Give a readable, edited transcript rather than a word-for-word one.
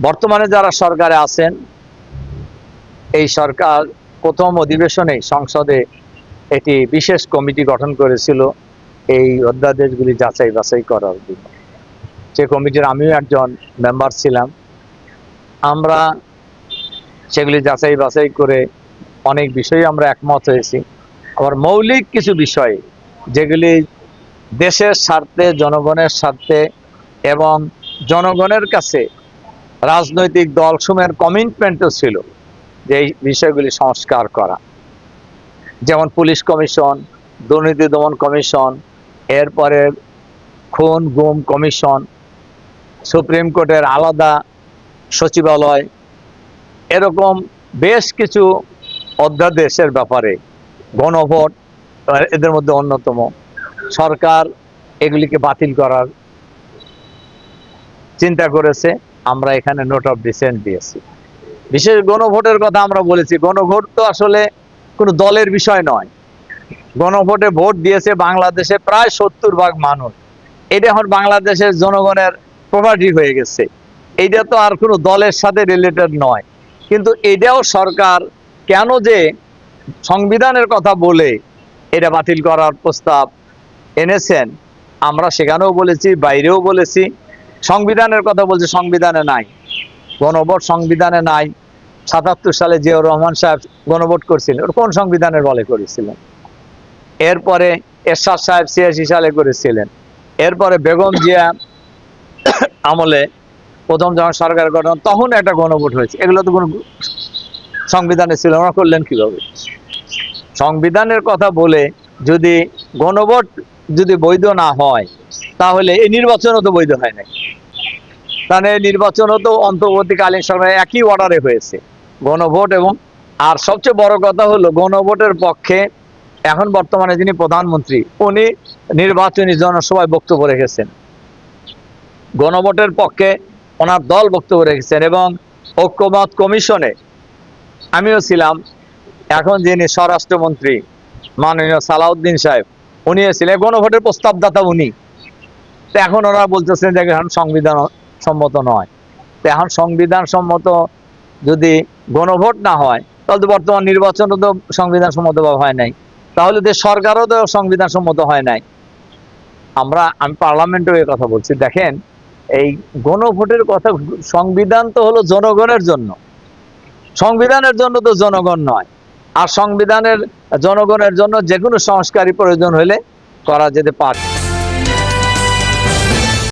বর্তমানে যারা সরকারে আছেন, এই সরকার প্রথম অধিবেশনে সংসদে একটি বিশেষ কমিটি গঠন করেছিল এই অধ্যাদেশগুলি যাচাই বাছাই করার জন্য। সে কমিটির আমিও একজন মেম্বার ছিলাম। আমরা সেগুলি যাচাই বাছাই করে অনেক বিষয়ে আমরা একমত হয়েছি। আবার মৌলিক কিছু বিষয় যেগুলি দেশের স্বার্থে, জনগণের স্বার্থে এবং জনগণের কাছে রাজনৈতিক দলসমূহের কমিটমেন্টও ছিল যে এই বিষয়গুলি সংস্কার করা, যেমন পুলিশ কমিশন, দুর্নীতি দমন কমিশন, এরপরে খুন গুম কমিশন, সুপ্রিম কোর্টের আলাদা সচিবালয়, এরকম বেশ কিছু অধ্যাদেশের ব্যাপারে, গণভোট এদের মধ্যে অন্যতম। সরকার এগুলিকে বাতিল করার চিন্তা করেছে। আমরা এখানে নোট অফ ডিসেন্ট দিয়েছি। বিশেষ গণভোটের কথা আমরা বলেছি। গণভোট তো আসলে কোনো দলের বিষয় নয়। গণভোটে ভোট দিয়েছে বাংলাদেশে প্রায় 70% মানুষ। এটা এখন বাংলাদেশের জনগণের প্রপার্টি হয়ে গেছে। এইটা তো আর কোনো দলের সাথে রিলেটেড নয়। কিন্তু এটাও সরকার কেন যে সংবিধানের কথা বলে এটা বাতিল করার প্রস্তাব এনেছেন, আমরা সেখানেও বলেছি, বাইরেও বলেছি। সংবিধানের কথা বলছে, সংবিধানে নাই। গণভোট সংবিধানে নাই। ৭৭ সালে জিয়াউর রহমান সাহেব গণভোট করছিলেন, কোন সংবিধানের বলে করেছিলেন? এরপরে এরশাদ সাহেব ৮৬ সালে করেছিলেন। এরপরে বেগম জিয়া আমলে প্রথম যখন সরকার গঠন, তখন একটা গণভোট হয়েছে। এগুলো তো কোনো সংবিধানে ছিল, ওরা করলেন কিভাবে? সংবিধানের কথা বলে যদি গণভোট যদি বৈধ না হয়, তাহলে এই নির্বাচনও তো বৈধ হয় নাই। তাহলে নির্বাচনও তো অন্তর্বর্তীকালীন সরকার একই অর্ডারে হয়েছে, গণভোট। এবং আর সবচেয়ে বড় কথা হলো, গণভোটের পক্ষে এখন বর্তমানে যিনি প্রধানমন্ত্রী, উনি নির্বাচনী জনসভায় বক্তব্য রেখেছেন, গণভোটের পক্ষে ওনার দল বক্তব্য রেখেছেন। এবং ঐক্যমত কমিশনে আমিও ছিলাম। এখন যিনি স্বরাষ্ট্রমন্ত্রী মাননীয় সালাউদ্দিন সাহেব, উনিও ছিলেন, গণভোটের প্রস্তাবদাতা উনি। তো এখন ওরা বলতেছেন যে এখন সংবিধান সম্মত নয়। তো এখন সংবিধান সম্মত যদি গণভোট না হয়, তাহলে তো বর্তমান নির্বাচনও তো সংবিধান সম্মত হয় নাই, তাহলে দেশ সরকারও তো সংবিধান সম্মত হয় নাই। আমি পার্লামেন্টেও এই কথা বলছি। দেখেন, এই গণভোটের কথা, সংবিধান তো হলো জনগণের জন্য, সংবিধানের জন্য তো জনগণ নয়। আর সংবিধানের জনগণের জন্য যে কোনো সংস্কারই প্রয়োজন হলে করা যেতে পারে।